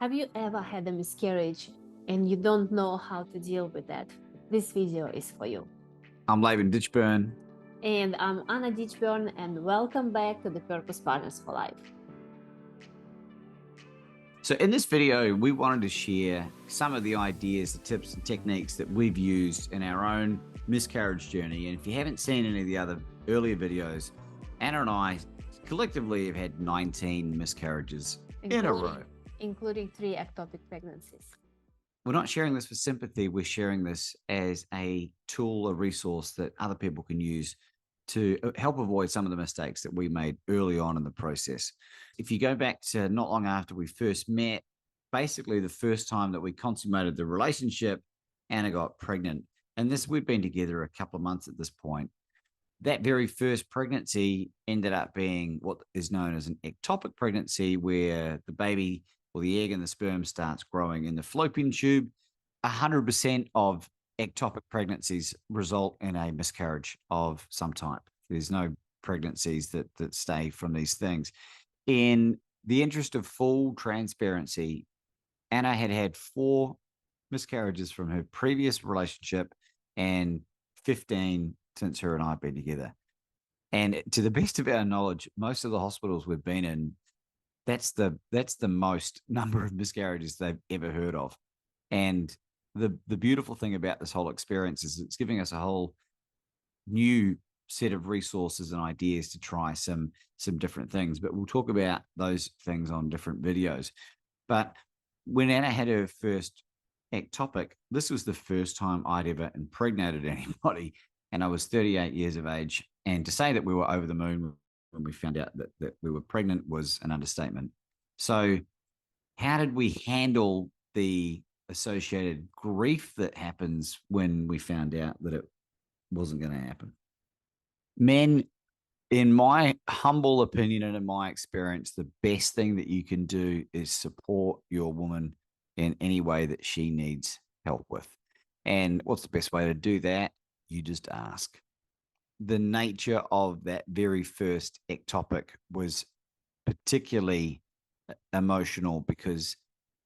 Have you ever had a miscarriage and you don't know how to deal with that? This video is for you. I'm Laban Ditchburn. And I'm Anna Ditchburn, and welcome back to the Purpose Partners for Life. So in this video, we wanted to share some of the ideas, the tips and techniques that we've used in our own miscarriage journey. And if you haven't seen any of the other earlier videos, Anna and I collectively have had 19 miscarriages in a row. Including 3 ectopic pregnancies. We're not sharing this for sympathy. We're sharing this as a tool, a resource that other people can use to help avoid some of the mistakes that we made early on in the process. If you go back to not long after we first met, basically the first time that we consummated the relationship, Anna got pregnant. And we've been together a couple of months at this point. That very first pregnancy ended up being what is known as an ectopic pregnancy, where the baby or the egg and the sperm starts growing in the fallopian tube. 100% of ectopic pregnancies result in a miscarriage of some type. There's no pregnancies that stay from these things. In the interest of full transparency, Anna had had 4 miscarriages from her previous relationship and 15 since her and I have been together. And to the best of our knowledge, most of the hospitals we've been in, that's the most number of miscarriages they've ever heard of. And the beautiful thing about this whole experience is it's giving us a whole new set of resources and ideas to try some different things. But we'll talk about those things on different videos. But when Anna had her first ectopic, this was the first time I'd ever impregnated anybody. And I was 38 years of age. And to say that we were over the moon when we found out that we were pregnant was an understatement. So how did we handle the associated grief that happens when we found out that it wasn't going to happen? Men, in my humble opinion and in my experience, the best thing that you can do is support your woman in any way that she needs help with. And what's the best way to do that? You just ask. The nature of that very first ectopic was particularly emotional because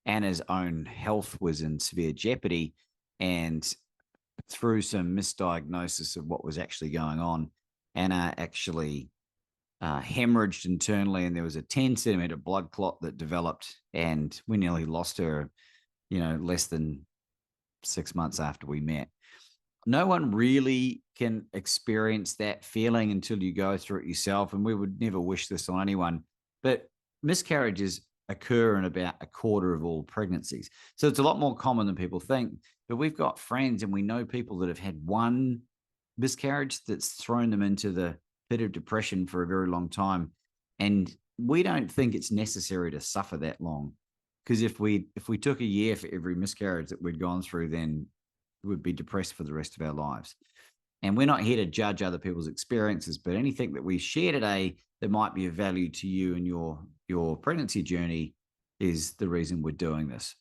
Anna's own health was in severe jeopardy, and through some misdiagnosis of what was actually going on, Anna actually hemorrhaged internally, and there was a 10-centimeter blood clot that developed, and we nearly lost her, less than 6 months after we met. No one really can experience that feeling until you go through it yourself, and we would never wish this on anyone. But miscarriages occur in about a quarter of all pregnancies. So it's a lot more common than people think. But we've got friends and we know people that have had one miscarriage that's thrown them into the pit of depression for a very long time. And we don't think it's necessary to suffer that long. Because if we took a year for every miscarriage that we'd gone through, then would be depressed for the rest of our lives. And we're not here to judge other people's experiences, but anything that we share today that might be of value to you and your pregnancy journey is the reason we're doing this.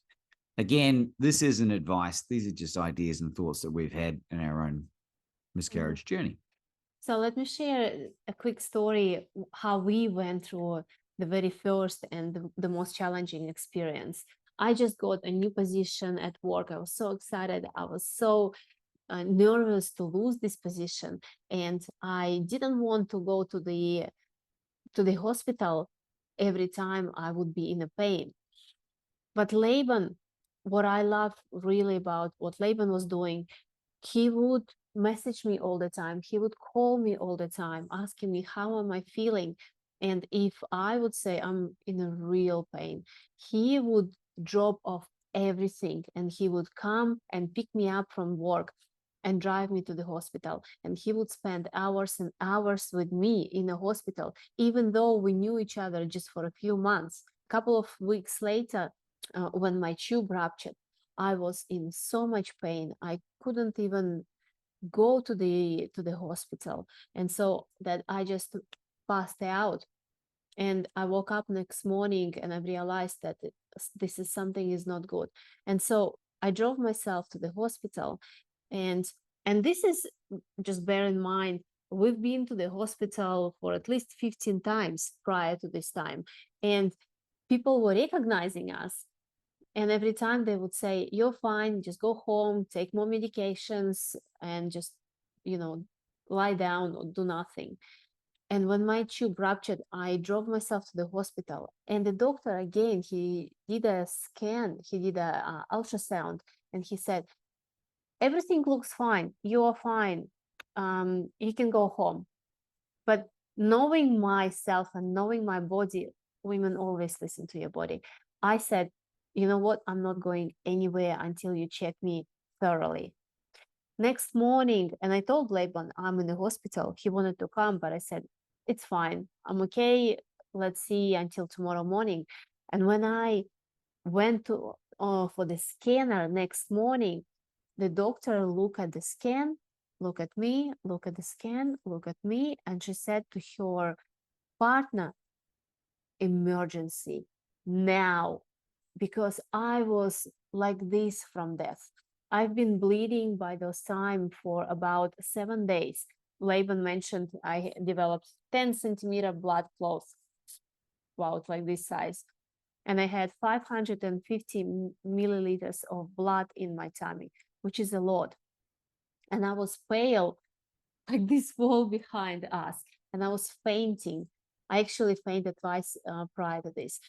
Again, this isn't advice. These are just ideas and thoughts that we've had in our own miscarriage journey. So let me share a quick story how we went through the very first and the most challenging experience. I just got a new position at work. I was so excited. I was so nervous to lose this position, and I didn't want to go to the hospital every time I would be in a pain. But Laban, what I love really about what Laban was doing, he would message me all the time. He would call me all the time, asking me, how am I feeling? And if I would say I'm in a real pain, he would drop off everything and he would come and pick me up from work and drive me to the hospital. And he would spend hours and hours with me in a hospital, even though we knew each other just for a few months. A couple of weeks later, when my tube ruptured, I was in so much pain. I couldn't even go to the hospital. And so that I just passed out. And I woke up next morning and I realized that this is something is not good. And so I drove myself to the hospital. And this is, just bear in mind, we've been to the hospital for at least 15 times prior to this time. And people were recognizing us. And every time they would say, you're fine, just go home, take more medications, and just, lie down or do nothing. And when my tube ruptured, I drove myself to the hospital. And the doctor, again, he did a scan, he did a ultrasound, and he said, everything looks fine. You are fine. You can go home. But knowing myself and knowing my body, women always listen to your body. I said, you know what? I'm not going anywhere until you check me thoroughly. Next morning, and I told Laban, I'm in the hospital. He wanted to come, but I said, it's fine. I'm okay. Let's see until tomorrow morning. And when I went to for the scanner next morning, the doctor looked at the scan, look at me, look at the scan, look at me, and she said to her partner, emergency now, because I was like this from death. I've been bleeding by those time for about 7 days. Laban mentioned I developed 10-centimeter blood clots, about like this size. And I had 550 milliliters of blood in my tummy, which is a lot. And I was pale, like this wall behind us, and I was fainting. I actually fainted twice prior to this.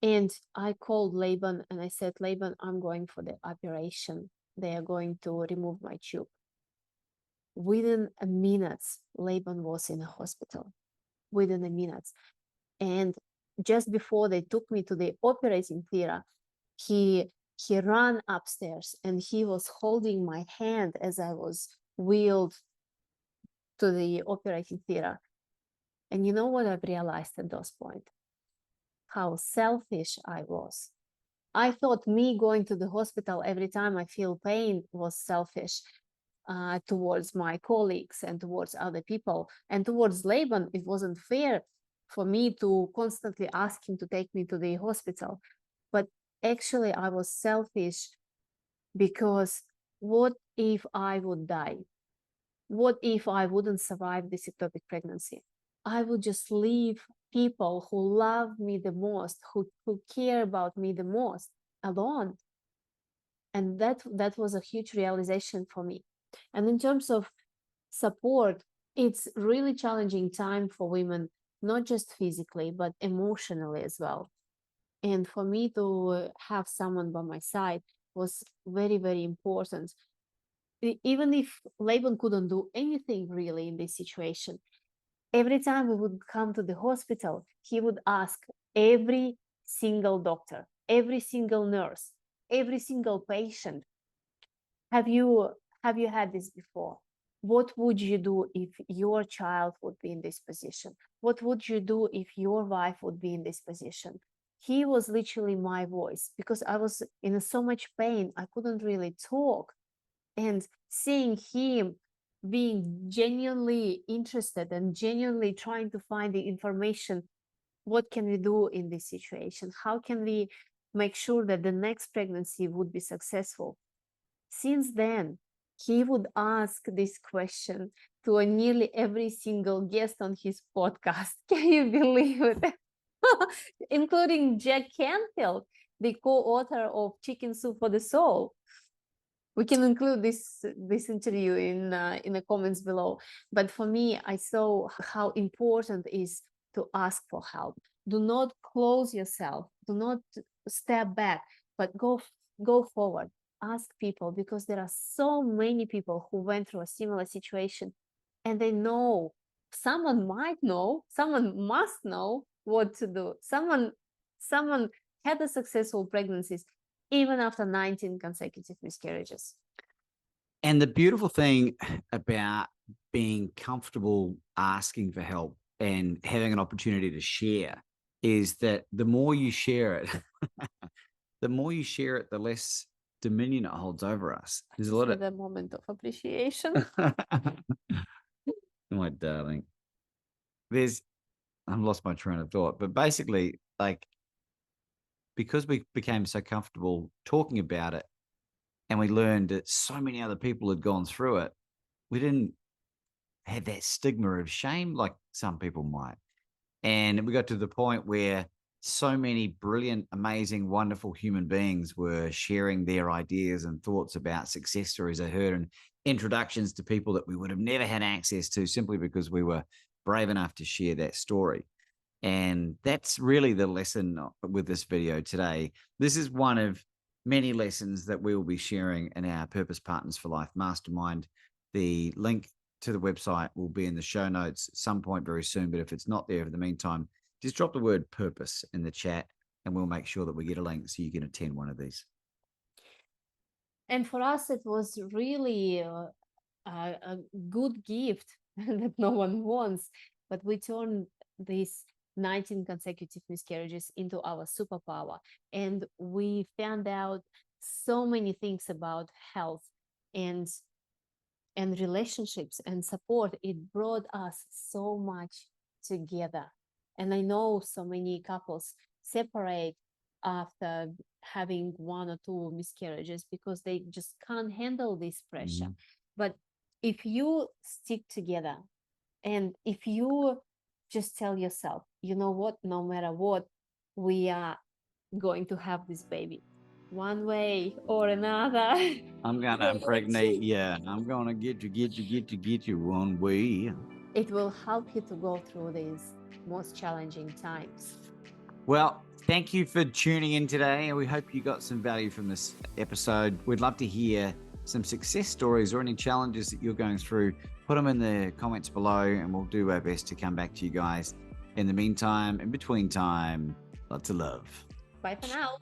And I called Laban and I said, Laban, I'm going for the operation. They are going to remove my tube. Within a minute, Laban was in a hospital. Within a minute. And just before they took me to the operating theater, he ran upstairs and he was holding my hand as I was wheeled to the operating theater. And you know what I've realized at this point? How selfish I was. I thought me going to the hospital every time I feel pain was selfish towards my colleagues and towards other people. And towards Laban, it wasn't fair for me to constantly ask him to take me to the hospital. But actually, I was selfish because what if I would die? What if I wouldn't survive this ectopic pregnancy? I would just leave people who love me the most, who care about me the most, alone. And that was a huge realization for me. And in terms of support, it's really challenging time for women, not just physically, but emotionally as well. And for me to have someone by my side was very, very important. Even if Laban couldn't do anything really in this situation, every time we would come to the hospital, he would ask every single doctor, every single nurse, every single patient, have you had this before? What would you do if your child would be in this position? What would you do if your wife would be in this position? He was literally my voice because I was in so much pain. I couldn't really talk. And seeing him being genuinely interested and genuinely trying to find the information, what can we do in this situation? How can we make sure that the next pregnancy would be successful? Since then, he would ask this question to nearly every single guest on his podcast. Can you believe it? Including Jack Canfield, the co-author of Chicken Soup for the Soul. We can include this interview in the comments below. But for me, I saw how important it is to ask for help. Do not close yourself. Do not step back, but go forward. Ask people, because there are so many people who went through a similar situation, and they know. Someone might know. Someone must know what to do. Someone had a successful pregnancies even after 19 consecutive miscarriages. And the beautiful thing about being comfortable asking for help and having an opportunity to share is that the more you share it, the less dominion it holds over us. There's a lot of the moment of appreciation. My darling. I've lost my train of thought, but basically, like, because we became so comfortable talking about it and we learned that so many other people had gone through it, we didn't have that stigma of shame like some people might. And we got to the point where so many brilliant, amazing, wonderful human beings were sharing their ideas and thoughts about success stories I heard, and introductions to people that we would have never had access to simply because we were brave enough to share that story. And that's really the lesson with this video today. This is one of many lessons that we will be sharing in our Purpose Partners for Life Mastermind. The link to the website will be in the show notes at some point very soon. But if it's not there for the meantime, just drop the word purpose in the chat and we'll make sure that we get a link so you can attend one of these. And for us, it was really a good gift that no one wants, but we turned these 19 consecutive miscarriages into our superpower. And we found out so many things about health and relationships and support. It brought us so much together. And I know so many couples separate after having one or two miscarriages because they just can't handle this pressure. But if you stick together and if you just tell yourself, you know what, no matter what, we are going to have this baby one way or another. I'm gonna impregnate you. I'm gonna get you one way. It will help you to go through these most challenging times. Well, thank you for tuning in today, and we hope you got some value from this episode. We'd love to hear some success stories or any challenges that you're going through. Put them in the comments below, and we'll do our best to come back to you guys. In the meantime, in between time, lots of love. Bye for now.